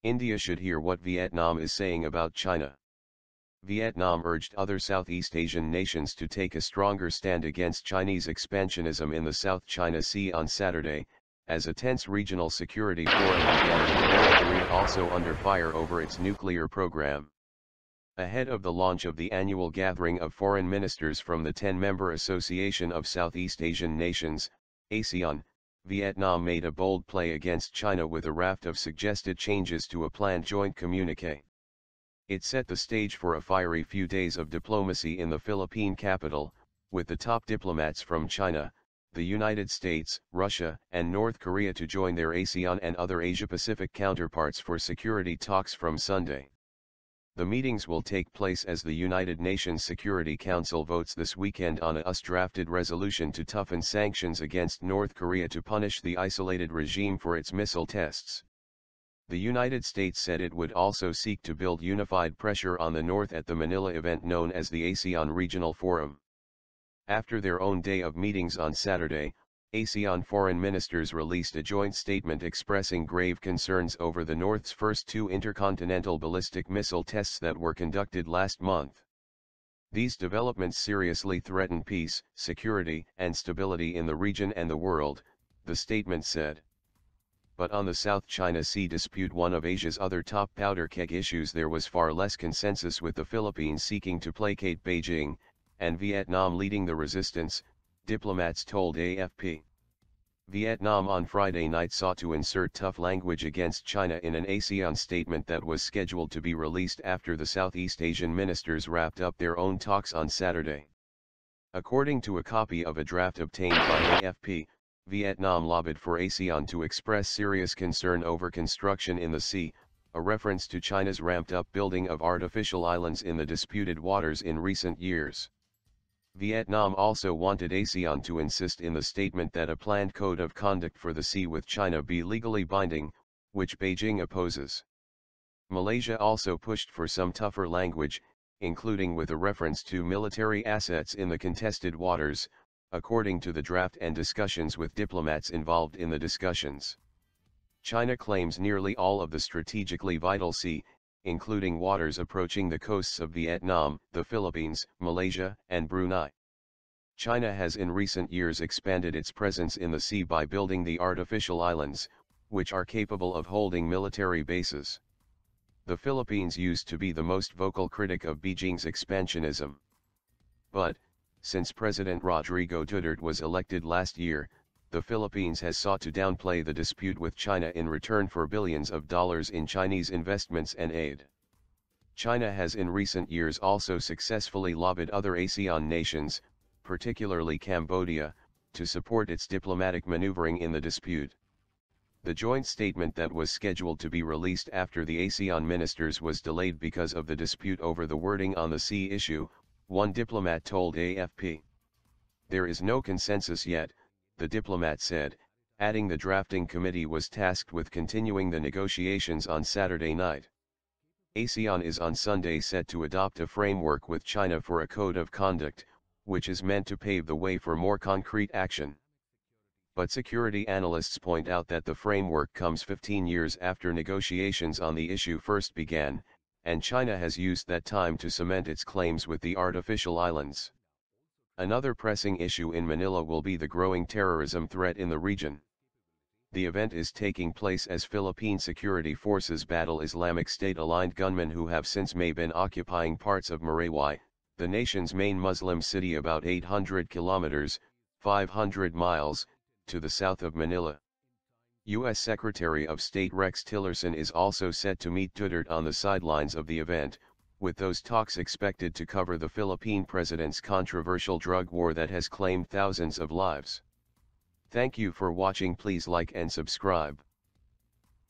India should hear what Vietnam is saying about China. Vietnam urged other Southeast Asian nations to take a stronger stand against Chinese expansionism in the South China Sea on Saturday, as a tense regional security forum began with North Korea also under fire over its nuclear program. Ahead of the launch of the annual gathering of foreign ministers from the 10-member Association of Southeast Asian Nations, ASEAN, Vietnam made a bold play against China with a raft of suggested changes to a planned joint communique. It set the stage for a fiery few days of diplomacy in the Philippine capital, with the top diplomats from China, the United States, Russia, and North Korea to join their ASEAN and other Asia-Pacific counterparts for security talks from Sunday. The meetings will take place as the United Nations Security Council votes this weekend on a US-drafted resolution to toughen sanctions against North Korea to punish the isolated regime for its missile tests. The United States said it would also seek to build unified pressure on the North at the Manila event known as the ASEAN Regional Forum. After their own day of meetings on Saturday, ASEAN foreign ministers released a joint statement expressing grave concerns over the North's first two intercontinental ballistic missile tests that were conducted last month. These developments seriously threaten peace, security, and stability in the region and the world, the statement said. But on the South China Sea dispute, one of Asia's other top powder keg issues, there was far less consensus, with the Philippines seeking to placate Beijing, and Vietnam leading the resistance, diplomats told AFP. Vietnam on Friday night sought to insert tough language against China in an ASEAN statement that was scheduled to be released after the Southeast Asian ministers wrapped up their own talks on Saturday. According to a copy of a draft obtained by AFP, Vietnam lobbied for ASEAN to express serious concern over construction in the sea, a reference to China's ramped-up building of artificial islands in the disputed waters in recent years. Vietnam also wanted ASEAN to insist in the statement that a planned code of conduct for the sea with China be legally binding, which Beijing opposes. Malaysia also pushed for some tougher language, including with a reference to military assets in the contested waters, according to the draft and discussions with diplomats involved in the discussions. China claims nearly all of the strategically vital sea, including waters approaching the coasts of Vietnam, the Philippines, Malaysia, and Brunei. China has in recent years expanded its presence in the sea by building the artificial islands, which are capable of holding military bases. The Philippines used to be the most vocal critic of Beijing's expansionism. But, since President Rodrigo Duterte was elected last year, the Philippines has sought to downplay the dispute with China in return for billions of dollars in Chinese investments and aid. China has in recent years also successfully lobbied other ASEAN nations, particularly Cambodia, to support its diplomatic maneuvering in the dispute. The joint statement that was scheduled to be released after the ASEAN ministers was delayed because of the dispute over the wording on the sea issue, one diplomat told AFP. There is no consensus yet, the diplomat said, adding the drafting committee was tasked with continuing the negotiations on Saturday night. ASEAN is on Sunday set to adopt a framework with China for a code of conduct, which is meant to pave the way for more concrete action. But security analysts point out that the framework comes 15 years after negotiations on the issue first began, and China has used that time to cement its claims with the artificial islands. Another pressing issue in Manila will be the growing terrorism threat in the region. The event is taking place as Philippine security forces battle Islamic State-aligned gunmen who have since May been occupying parts of Maraywai, the nation's main Muslim city about 800 kilometers, 500 miles, to the south of Manila. U.S. Secretary of State Rex Tillerson is also set to meet Duterte on the sidelines of the event, with those talks expected to cover the Philippine president's controversial drug war that has claimed thousands of lives. Thank you for watching. Please like and subscribe.